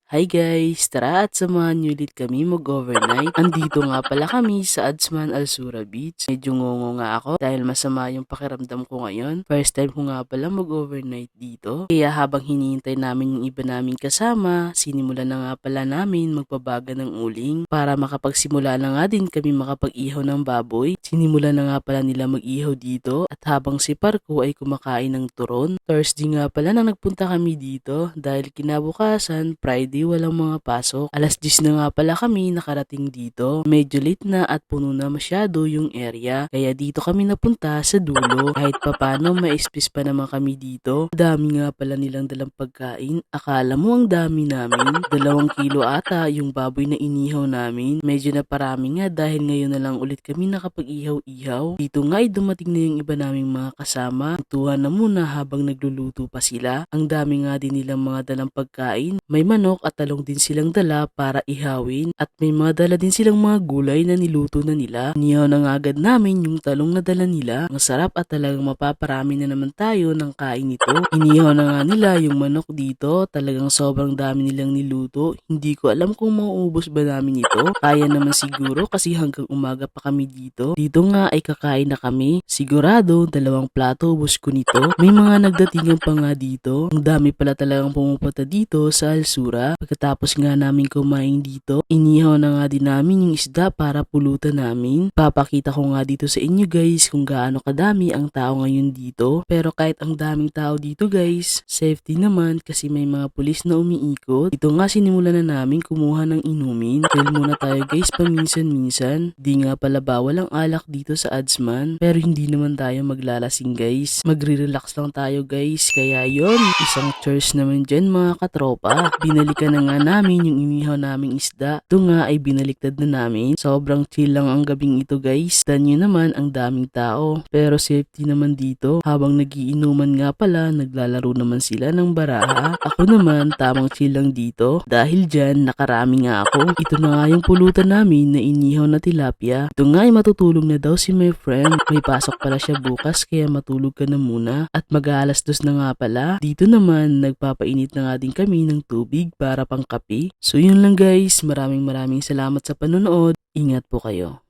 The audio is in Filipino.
Hi guys! Tara at samahan niyo ulit kami mag-overnight. Andito nga pala kami sa Adsman Alsura Beach. Medyo ngongo nga ako dahil masama yung pakiramdam ko ngayon. First time ko nga pala mag-overnight dito. Kaya habang hinihintay namin yung iba namin kasama, sinimulan na nga pala namin magbabaga ng uling para makapagsimula na nga din kami makapag-ihaw ng baboy. Sinimulan na nga pala nila mag-ihaw dito at habang si Parko ay kumakain ng turon. Thursday nga pala nang nagpunta kami dito dahil kinabukasan Friday walang mga pasok. Alas 10 na nga pala kami nakarating dito. Medyo late na at puno na masyado yung area. Kaya dito kami napunta sa dulo. Kahit papano may space pa naman kami dito. Dami nga pala nilang dalang pagkain. Akala mo ang dami namin. 2 kilo ata yung baboy na inihaw namin. Medyo na parami nga dahil ngayon na lang ulit kami nakapag-ihaw-ihaw. Dito nga ay dumating na yung iba naming mga kasama. Tuwa na muna habang nagluluto pa sila. Ang dami nga din nilang mga dalang pagkain. May manok at talong din silang dala para ihawin at may mga dala din silang mga gulay na niluto na nila. Inihaw na nga agad namin yung talong na dala nila. Ang sarap at talagang mapaparami na naman tayo ng kain nito. Inihaw na nga nila yung manok dito. Talagang sobrang dami nilang niluto. Hindi ko alam kung mauubos ba namin ito. Kaya naman siguro kasi hanggang umaga pa kami dito. Dito nga ay kakain na kami. Sigurado 2 plato ubos ko nito. May mga nagdatingan pa nga dito. Ang dami pala talagang pumupunta dito sa Alsura. Pagkatapos nga namin kumain dito, inihaw na nga din namin yung isda para pulutan namin. Papakita ko nga dito sa inyo guys kung gaano kadami ang tao ngayon dito. Pero kahit ang daming tao dito guys, safety naman kasi may mga pulis na umiikot. Ito nga sinimulan na namin kumuha ng inumin. Chill muna tayo guys paminsan-minsan. Di nga pala bawal ang alak dito sa Adsman. Pero hindi naman tayo maglalasing guys. Magre-relax lang tayo guys. Kaya yon, isang cheers naman dyan mga katropa. Binalikan na nga namin yung inihaw naming isda. Ito nga ay binaliktad na namin. Sobrang chill lang ang gabing ito guys. Tanyo naman ang daming tao. Pero safety naman dito. Habang nagiinuman nga pala, naglalaro naman sila ng baraha. Ako naman tamang chill lang dito. Dahil dyan nakarami nga ako. Ito na nga yung pulutan namin na inihaw na tilapia. Ito nga ay matutulog na daw si my friend. May pasok pala siya bukas kaya matulog ka na muna. At mag-aalas 2 na nga pala. Dito naman nagpapainit na nga din kami ng tubig para pang kape. So yun lang guys, maraming salamat sa panonood. Ingat po kayo.